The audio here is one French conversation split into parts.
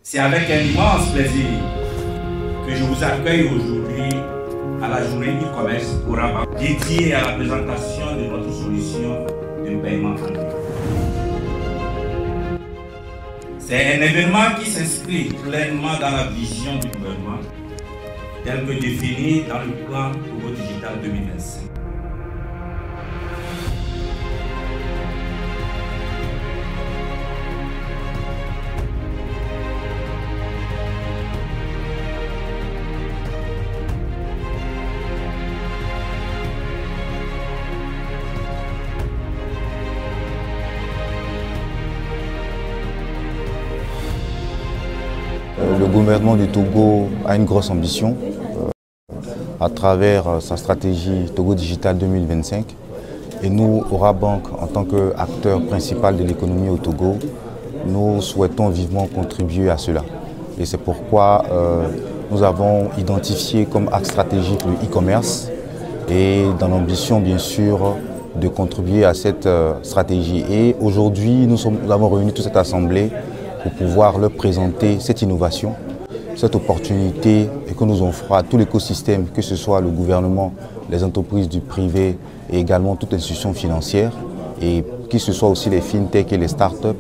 C'est avec un immense plaisir que je vous accueille aujourd'hui à la journée e-commerce au Rabank, dédiée à la présentation de notre solution de paiement en ligne. C'est un événement qui s'inscrit pleinement dans la vision du gouvernement, tel que défini dans le plan Togo Digital 2025. Le gouvernement du Togo a une grosse ambition à travers sa stratégie Togo Digital 2025. Et nous, au Rabank, en tant qu'acteur principal de l'économie au Togo, nous souhaitons vivement contribuer à cela. Et c'est pourquoi nous avons identifié comme axe stratégique le e-commerce et dans l'ambition, bien sûr, de contribuer à cette stratégie. Et aujourd'hui, nous avons réuni toute cette assemblée pour pouvoir leur présenter cette innovation, cette opportunité et que nous offrons à tout l'écosystème, que ce soit le gouvernement, les entreprises du privé et également toute institution financière, et que ce soit aussi les fintech et les startups,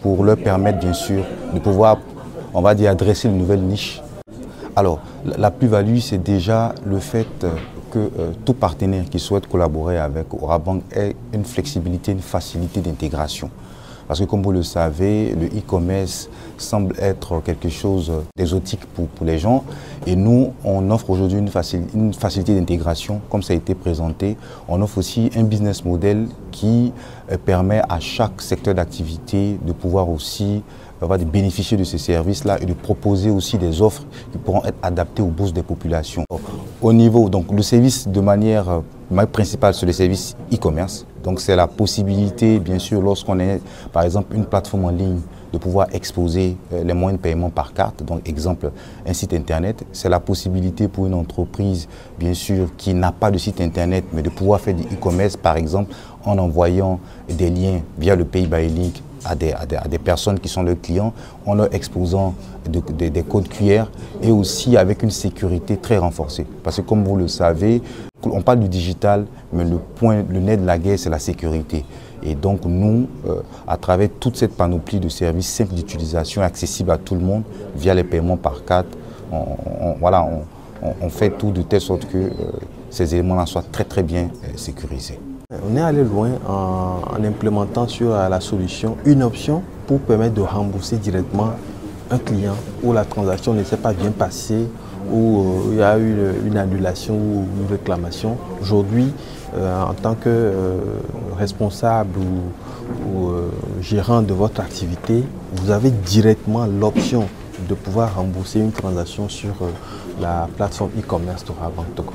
pour leur permettre bien sûr de pouvoir, on va dire, adresser une nouvelle niche. Alors, la plus-value, c'est déjà le fait que tout partenaire qui souhaite collaborer avec Rabank ait une flexibilité, une facilité d'intégration. Parce que comme vous le savez, le e-commerce semble être quelque chose d'exotique pour les gens. Et nous, on offre aujourd'hui une facilité d'intégration, comme ça a été présenté. On offre aussi un business model qui permet à chaque secteur d'activité de pouvoir aussi de bénéficier de ces services-là et de proposer aussi des offres qui pourront être adaptées aux bourses des populations. Au niveau, donc le service de manière principale sur les services e-commerce. Donc c'est la possibilité, bien sûr, lorsqu'on est par exemple une plateforme en ligne, de pouvoir exposer les moyens de paiement par carte. Donc exemple, un site internet, c'est la possibilité pour une entreprise, bien sûr, qui n'a pas de site internet, mais de pouvoir faire du e-commerce, par exemple, en envoyant des liens via le Pay by Link à des personnes qui sont leurs clients, en leur exposant des codes QR et aussi avec une sécurité très renforcée. Parce que comme vous le savez, on parle du digital, mais le nez de la guerre, c'est la sécurité. Et donc nous, à travers toute cette panoplie de services simples d'utilisation, accessibles à tout le monde, via les paiements par carte, on fait tout de telle sorte que ces éléments-là soient très bien sécurisés. On est allé loin en implémentant sur la solution une option pour permettre de rembourser directement un client où la transaction ne s'est pas bien passée, où il y a eu une annulation ou une réclamation. Aujourd'hui, en tant que responsable ou gérant de votre activité, vous avez directement l'option de pouvoir rembourser une transaction sur la plateforme e-commerce de Rabank Togo.